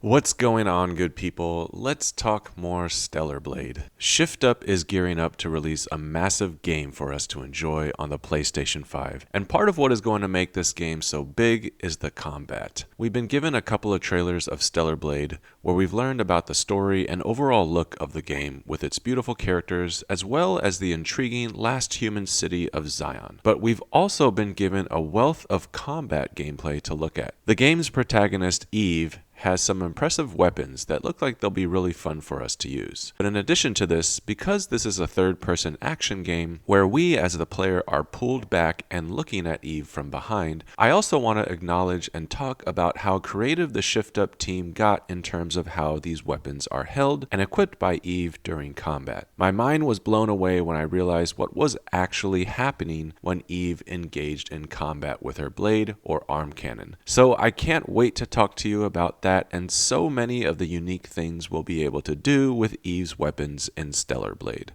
What's going on, good people? Let's talk more Stellar Blade. Shift Up is gearing up to release a massive game for us to enjoy on the PlayStation 5, and part of what is going to make this game so big is the combat. We've been given a couple of trailers of Stellar Blade where we've learned about the story and overall look of the game with its beautiful characters as well as the intriguing last human city of Zion. But we've also been given a wealth of combat gameplay to look at. The game's protagonist, Eve, has some impressive weapons that look like they'll be really fun for us to use. But in addition to this, because this is a third-person action game where we as the player are pulled back and looking at Eve from behind, I also want to acknowledge and talk about how creative the Shift Up team got in terms of how these weapons are held and equipped by Eve during combat. My mind was blown away when I realized what was actually happening when Eve engaged in combat with her blade or arm cannon. So I can't wait to talk to you about that and so many of the unique things we'll be able to do with Eve's weapons in Stellar Blade.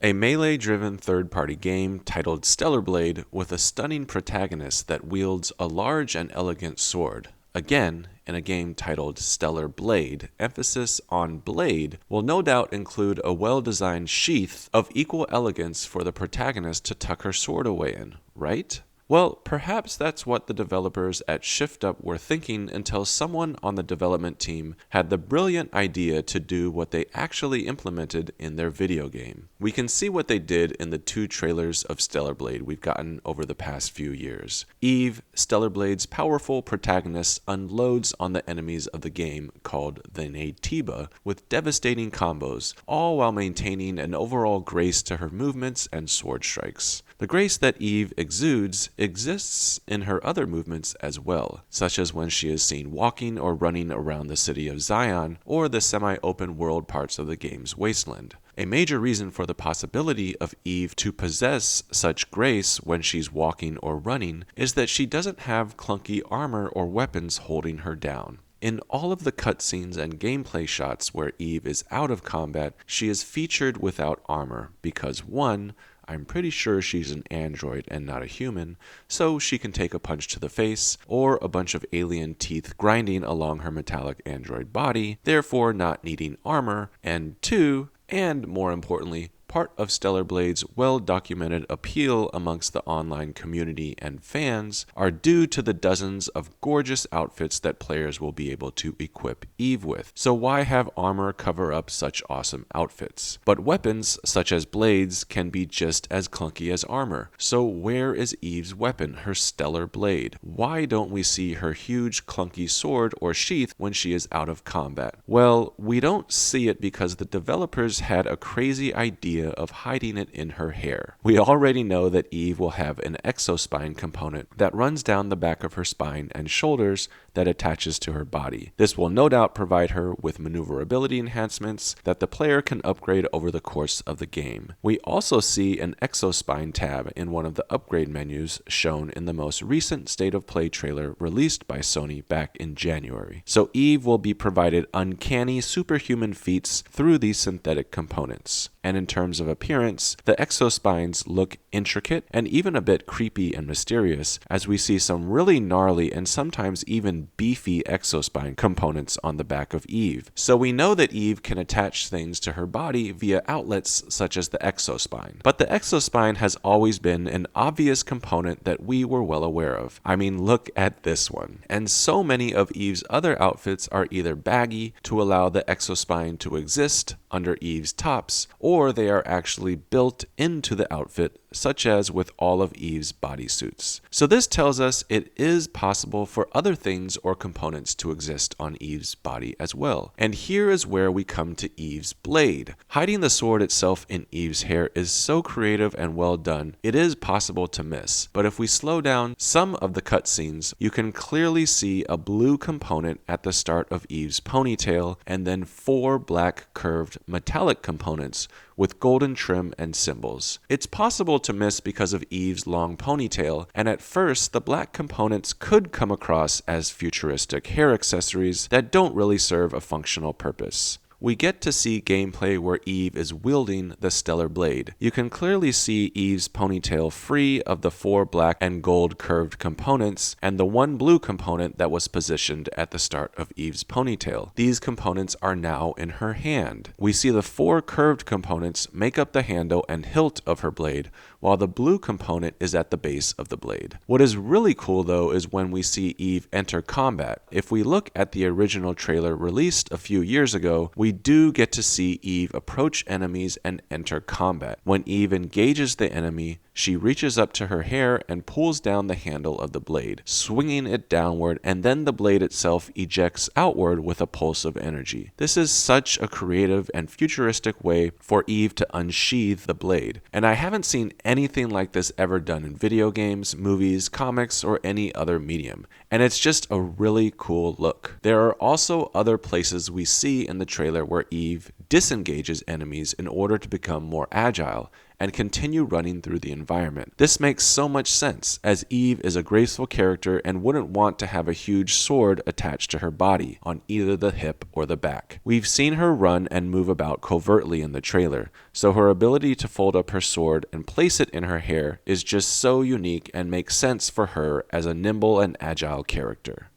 A melee-driven third-party game titled Stellar Blade with a stunning protagonist that wields a large and elegant sword. Again, in a game titled Stellar Blade, emphasis on blade will no doubt include a well-designed sheath of equal elegance for the protagonist to tuck her sword away in, right? Well, perhaps that's what the developers at Shift Up were thinking until someone on the development team had the brilliant idea to do what they actually implemented in their video game. We can see what they did in the two trailers of Stellar Blade we've gotten over the past few years. Eve, Stellar Blade's powerful protagonist, unloads on the enemies of the game called the Naytiba with devastating combos, all while maintaining an overall grace to her movements and sword strikes. The grace that Eve exudes exists in her other movements as well, such as when she is seen walking or running around the city of Zion or the semi-open world parts of the game's wasteland. A major reason for the possibility of Eve to possess such grace when she's walking or running is that she doesn't have clunky armor or weapons holding her down. In all of the cutscenes and gameplay shots where Eve is out of combat, she is featured without armor because 1. I'm pretty sure she's an android and not a human, so she can take a punch to the face or a bunch of alien teeth grinding along her metallic android body, therefore not needing armor, and 2, and more importantly, part of Stellar Blade's well-documented appeal amongst the online community and fans are due to the dozens of gorgeous outfits that players will be able to equip Eve with. So why have armor cover up such awesome outfits? But weapons, such as blades, can be just as clunky as armor. So where is Eve's weapon, her Stellar Blade? Why don't we see her huge clunky sword or sheath when she is out of combat? Well, we don't see it because the developers had a crazy idea of hiding it in her hair. We already know that Eve will have an exospine component that runs down the back of her spine and shoulders that attaches to her body. This will no doubt provide her with maneuverability enhancements that the player can upgrade over the course of the game. We also see an exospine tab in one of the upgrade menus shown in the most recent State of Play trailer released by Sony back in January. So Eve will be provided uncanny superhuman feats through these synthetic components. And in terms of appearance, the exospines look intricate and even a bit creepy and mysterious as we see some really gnarly and sometimes even beefy exospine components on the back of Eve. So we know that Eve can attach things to her body via outlets such as the exospine. But the exospine has always been an obvious component that we were well aware of. I mean, look at this one. And so many of Eve's other outfits are either baggy to allow the exospine to exist under Eve's tops, or they are actually built into the outfit, such as with all of Eve's bodysuits. So this tells us it is possible for other things or components to exist on Eve's body as well. And here is where we come to Eve's blade. Hiding the sword itself in Eve's hair is so creative and well done, it is possible to miss. But if we slow down some of the cutscenes, you can clearly see a blue component at the start of Eve's ponytail, and then 4 black curved metallic components with golden trim and symbols. It's possible to miss because of Eve's long ponytail, and at first the black components could come across as futuristic hair accessories that don't really serve a functional purpose. We get to see gameplay where Eve is wielding the Stellar Blade. You can clearly see Eve's ponytail free of the 4 black and gold curved components and the 1 blue component that was positioned at the start of Eve's ponytail. These components are now in her hand. We see the 4 curved components make up the handle and hilt of her blade, while the blue component is at the base of the blade. What is really cool though is when we see Eve enter combat. If we look at the original trailer released a few years ago, we do get to see Eve approach enemies and enter combat. When Eve engages the enemy, she reaches up to her hair and pulls down the handle of the blade, swinging it downward, and then the blade itself ejects outward with a pulse of energy. This is such a creative and futuristic way for Eve to unsheath the blade, and I haven't seen anything like this ever done in video games, movies, comics, or any other medium, and it's just a really cool look. There are also other places we see in the trailer where Eve disengages enemies in order to become more agile and continue running through the environment. This makes so much sense, as Eve is a graceful character and wouldn't want to have a huge sword attached to her body on either the hip or the back. We've seen her run and move about covertly in the trailer, so her ability to fold up her sword and place it in her hair is just so unique and makes sense for her as a nimble and agile character.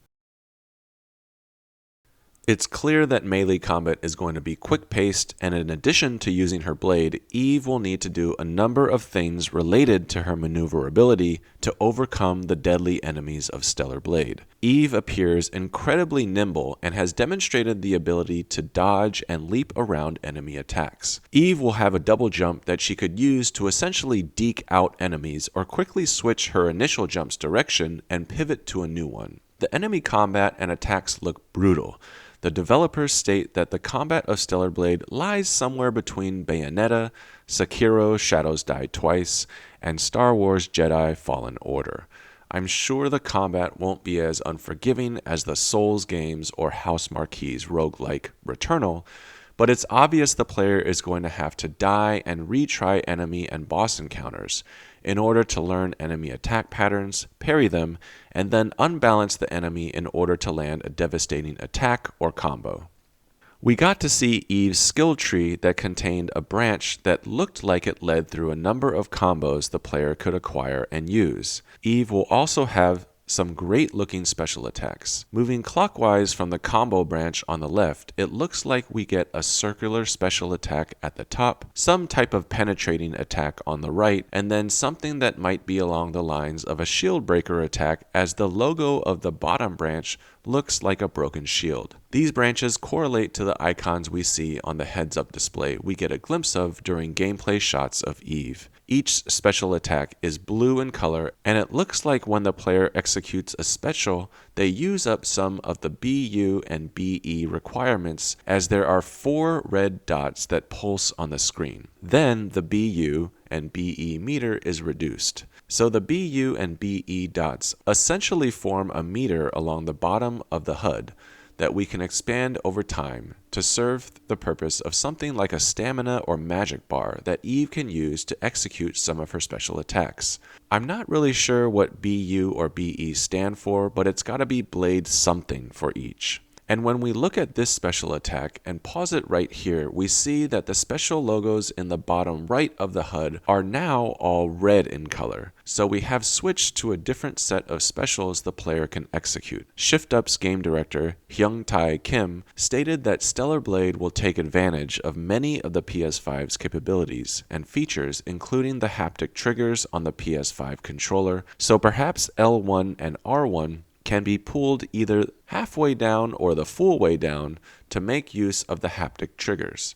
It's clear that melee combat is going to be quick-paced, and in addition to using her blade, Eve will need to do a number of things related to her maneuverability to overcome the deadly enemies of Stellar Blade. Eve appears incredibly nimble and has demonstrated the ability to dodge and leap around enemy attacks. Eve will have a double jump that she could use to essentially deke out enemies or quickly switch her initial jump's direction and pivot to a new one. The enemy combat and attacks look brutal. The developers state that the combat of Stellar Blade lies somewhere between Bayonetta, Sekiro Shadows Die Twice, and Star Wars Jedi Fallen Order. I'm sure the combat won't be as unforgiving as the Souls games or Housemarque's roguelike Returnal, but it's obvious the player is going to have to die and retry enemy and boss encounters in order to learn enemy attack patterns, parry them, and then unbalance the enemy in order to land a devastating attack or combo. We got to see Eve's skill tree that contained a branch that looked like it led through a number of combos the player could acquire and use. Eve will also have some great looking special attacks. Moving clockwise from the combo branch on the left, it looks like we get a circular special attack at the top, some type of penetrating attack on the right, and then something that might be along the lines of a shield breaker attack, as the logo of the bottom branch looks like a broken shield. These branches correlate to the icons we see on the heads-up display we get a glimpse of during gameplay shots of Eve. Each special attack is blue in color, and it looks like when the player executes a special, they use up some of the BU and BE requirements, as there are 4 red dots that pulse on the screen. Then the BU and BE meter is reduced. So the BU and BE dots essentially form a meter along the bottom of the HUD that we can expand over time to serve the purpose of something like a stamina or magic bar that Eve can use to execute some of her special attacks. I'm not really sure what BU or BE stand for, but it's gotta be blade something for each. And when we look at this special attack and pause it right here, we see that the special logos in the bottom right of the HUD are now all red in color. So we have switched to a different set of specials the player can execute. Shift Up's game director, Hyung-Tae Kim, stated that Stellar Blade will take advantage of many of the PS5's capabilities and features, including the haptic triggers on the PS5 controller, so perhaps L1 and R1 can be pulled either halfway down or the full way down to make use of the haptic triggers.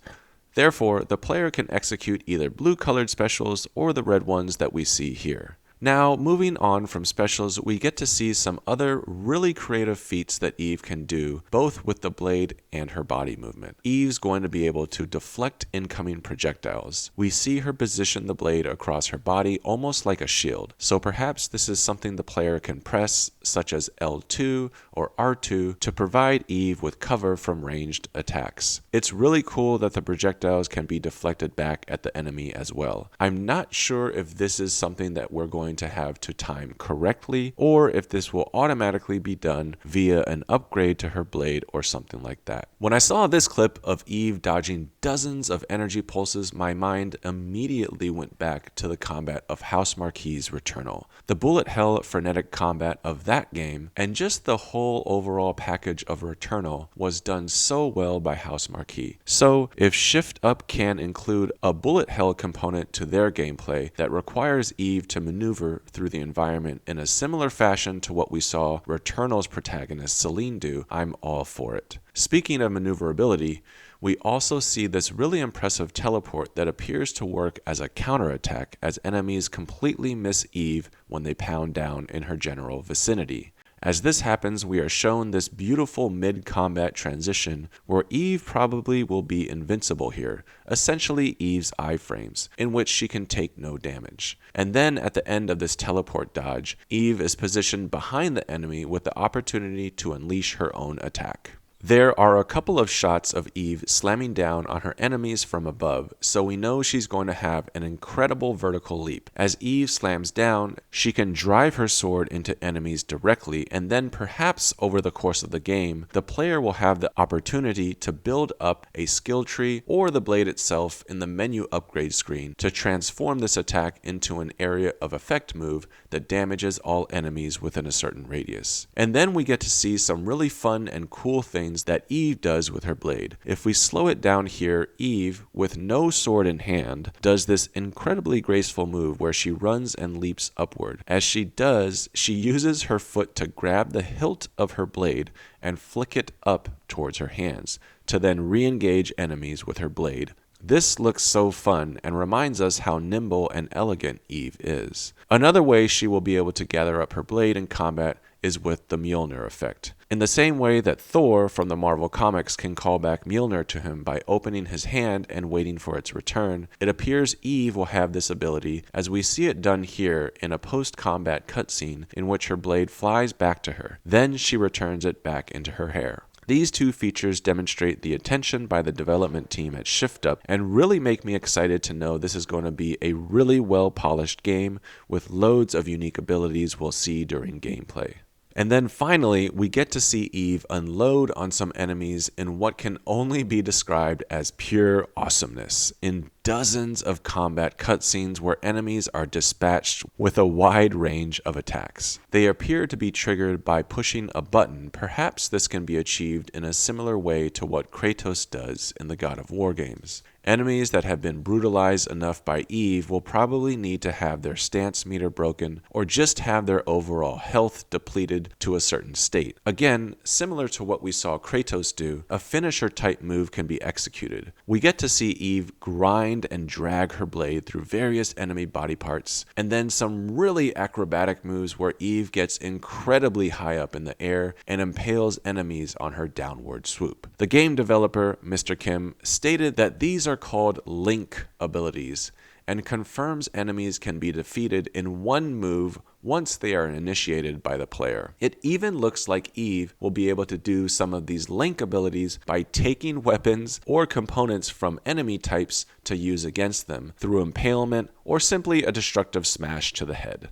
Therefore, the player can execute either blue-colored specials or the red ones that we see here. Now, moving on from specials, we get to see some other really creative feats that Eve can do, both with the blade and her body movement. Eve's going to be able to deflect incoming projectiles. We see her position the blade across her body almost like a shield, so perhaps this is something the player can press, such as L2 or R2, to provide Eve with cover from ranged attacks. It's really cool that the projectiles can be deflected back at the enemy as well. I'm not sure if this is something that we're going going to have to time correctly, or if this will automatically be done via an upgrade to her blade or something like that. When I saw this clip of Eve dodging dozens of energy pulses, my mind immediately went back to the combat of House Marquis' Returnal. The bullet hell frenetic combat of that game, and just the whole overall package of Returnal, was done so well by House Marquis. So, if Shift Up can include a bullet hell component to their gameplay that requires Eve to maneuver through the environment in a similar fashion to what we saw Returnal's protagonist Celine do, I'm all for it. Speaking of maneuverability, we also see this really impressive teleport that appears to work as a counterattack as enemies completely miss Eve when they pound down in her general vicinity. As this happens, we are shown this beautiful mid-combat transition where Eve probably will be invincible here, essentially Eve's iframes, in which she can take no damage. And then at the end of this teleport dodge, Eve is positioned behind the enemy with the opportunity to unleash her own attack. There are a couple of shots of Eve slamming down on her enemies from above, so we know she's going to have an incredible vertical leap. As Eve slams down, she can drive her sword into enemies directly, and then perhaps over the course of the game, the player will have the opportunity to build up a skill tree or the blade itself in the menu upgrade screen to transform this attack into an area of effect move that damages all enemies within a certain radius. And then we get to see some really fun and cool things that Eve does with her blade. If we slow it down here, Eve, with no sword in hand, does this incredibly graceful move where she runs and leaps upward. As she does, she uses her foot to grab the hilt of her blade and flick it up towards her hands, to then re-engage enemies with her blade. This looks so fun and reminds us how nimble and elegant Eve is. Another way she will be able to gather up her blade in combat is with the Mjolnir effect. In the same way that Thor from the Marvel Comics can call back Mjolnir to him by opening his hand and waiting for its return, it appears Eve will have this ability as we see it done here in a post-combat cutscene in which her blade flies back to her. Then she returns it back into her hair. These two features demonstrate the attention by the development team at Shift Up and really make me excited to know this is going to be a really well-polished game with loads of unique abilities we'll see during gameplay. And then finally, we get to see Eve unload on some enemies in what can only be described as pure awesomeness, in dozens of combat cutscenes where enemies are dispatched with a wide range of attacks. They appear to be triggered by pushing a button. Perhaps this can be achieved in a similar way to what Kratos does in the God of War games. Enemies that have been brutalized enough by Eve will probably need to have their stance meter broken or just have their overall health depleted to a certain state. Again, similar to what we saw Kratos do, a finisher type move can be executed. We get to see Eve grind and drag her blade through various enemy body parts, and then some really acrobatic moves where Eve gets incredibly high up in the air and impales enemies on her downward swoop. The game developer, Mr. Kim, stated that these are called Link abilities, and confirms enemies can be defeated in one move once they are initiated by the player. It even looks like Eve will be able to do some of these Link abilities by taking weapons or components from enemy types to use against them through impalement or simply a destructive smash to the head.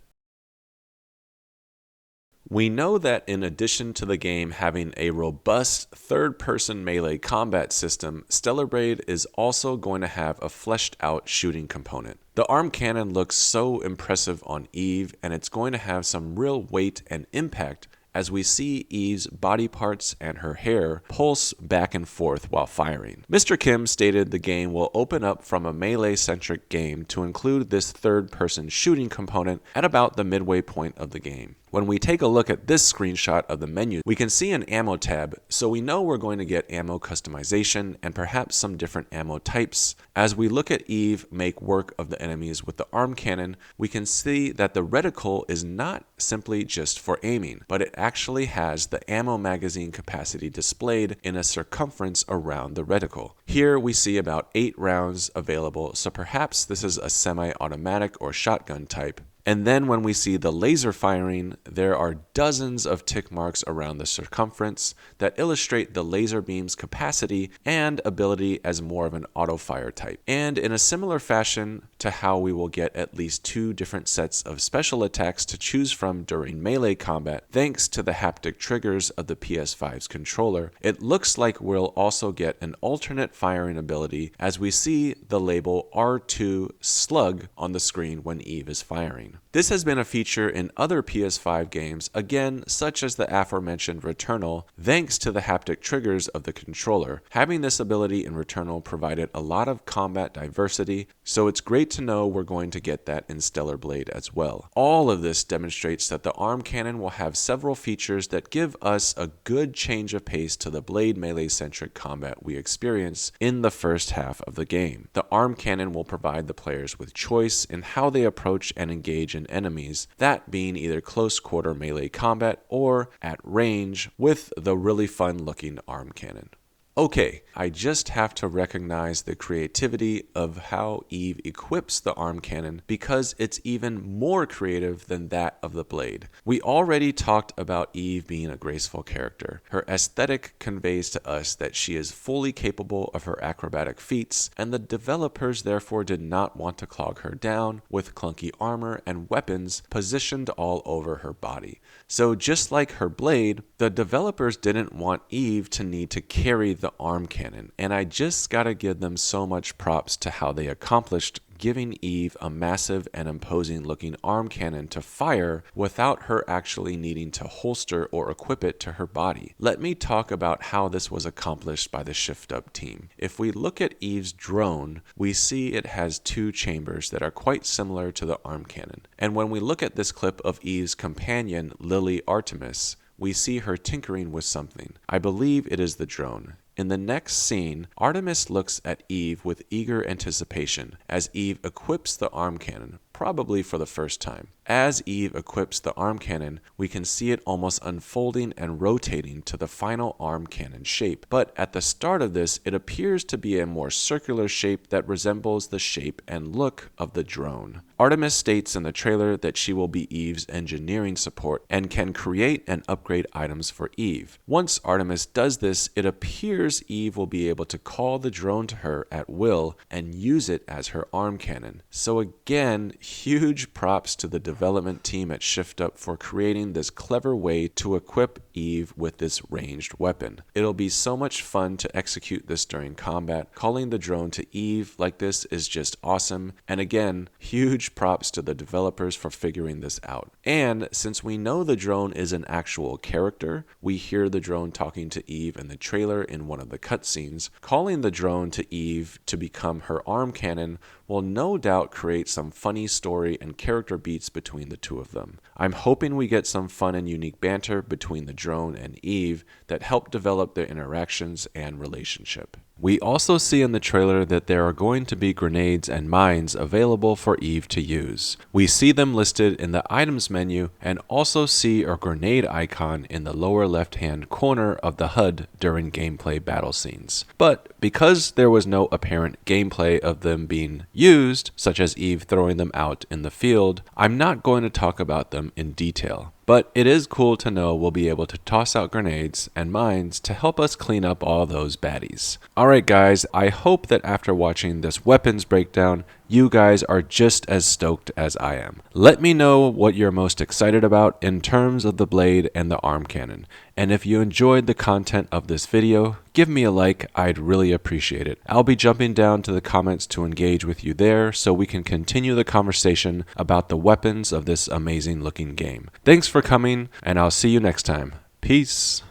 We know that in addition to the game having a robust third-person melee combat system, Stellar Blade is also going to have a fleshed-out shooting component. The arm cannon looks so impressive on Eve, and it's going to have some real weight and impact as we see Eve's body parts and her hair pulse back and forth while firing. Mr. Kim stated the game will open up from a melee-centric game to include this third-person shooting component at about the midway point of the game. When we take a look at this screenshot of the menu, we can see an ammo tab, so we know we're going to get ammo customization and perhaps some different ammo types. As we look at Eve make work of the enemies with the arm cannon, we can see that the reticle is not simply just for aiming, but it actually has the ammo magazine capacity displayed in a circumference around the reticle. Here we see about 8 rounds available, so perhaps this is a semi-automatic or shotgun type. And then when we see the laser firing, there are dozens of tick marks around the circumference that illustrate the laser beam's capacity and ability as more of an auto-fire type. And in a similar fashion to how we will get at least 2 different sets of special attacks to choose from during melee combat, thanks to the haptic triggers of the PS5's controller, it looks like we'll also get an alternate firing ability as we see the label R2 Slug on the screen when Eve is firing. This has been a feature in other PS5 games, again, such as the aforementioned Returnal, thanks to the haptic triggers of the controller. Having this ability in Returnal provided a lot of combat diversity, so it's great to know we're going to get that in Stellar Blade as well. All of this demonstrates that the arm cannon will have several features that give us a good change of pace to the blade melee-centric combat we experience in the first half of the game. The arm cannon will provide the players with choice in how they approach and engage in enemies, that being either close quarter melee combat or at range with the really fun looking arm cannon. Okay, I just have to recognize the creativity of how Eve equips the arm cannon because it's even more creative than that of the blade. We already talked about Eve being a graceful character. Her aesthetic conveys to us that she is fully capable of her acrobatic feats, and the developers therefore did not want to clog her down with clunky armor and weapons positioned all over her body. So just like her blade, the developers didn't want Eve to need to carry the arm cannon, and I just gotta give them so much props to how they accomplished giving Eve a massive and imposing looking arm cannon to fire without her actually needing to holster or equip it to her body. Let me talk about how this was accomplished by the Shift Up team. If we look at Eve's drone, we see it has 2 chambers that are quite similar to the arm cannon. And when we look at this clip of Eve's companion, Lily Artemis, we see her tinkering with something. I believe it is the drone. In the next scene, Artemis looks at Eve with eager anticipation as Eve equips the arm cannon, probably for the first time. As Eve equips the arm cannon, we can see it almost unfolding and rotating to the final arm cannon shape. But at the start of this, it appears to be a more circular shape that resembles the shape and look of the drone. Artemis states in the trailer that she will be Eve's engineering support and can create and upgrade items for Eve. Once Artemis does this, it appears Eve will be able to call the drone to her at will and use it as her arm cannon. So again, huge props to the development team at Shift Up for creating this clever way to equip Eve with this ranged weapon. It'll be so much fun to execute this during combat. Calling the drone to Eve like this is just awesome, and again, huge props to the developers for figuring this out. And since we know the drone is an actual character, we hear the drone talking to Eve in the trailer in one of the cutscenes. Calling the drone to Eve to become her arm cannon will no doubt create some funny story and character beats between the two of them. I'm hoping we get some fun and unique banter between the drone and Eve that help develop their interactions and relationship. We also see in the trailer that there are going to be grenades and mines available for Eve to use. We see them listed in the items menu and also see a grenade icon in the lower left-hand corner of the HUD during gameplay battle scenes. But because there was no apparent gameplay of them being used, such as Eve throwing them out in the field, I'm not going to talk about them in detail. But it is cool to know we'll be able to toss out grenades and mines to help us clean up all those baddies. Alright guys, I hope that after watching this weapons breakdown, you guys are just as stoked as I am. Let me know what you're most excited about in terms of the blade and the arm cannon. And if you enjoyed the content of this video, give me a like, I'd really appreciate it. I'll be jumping down to the comments to engage with you there so we can continue the conversation about the weapons of this amazing looking game. Thanks for coming, and I'll see you next time. Peace.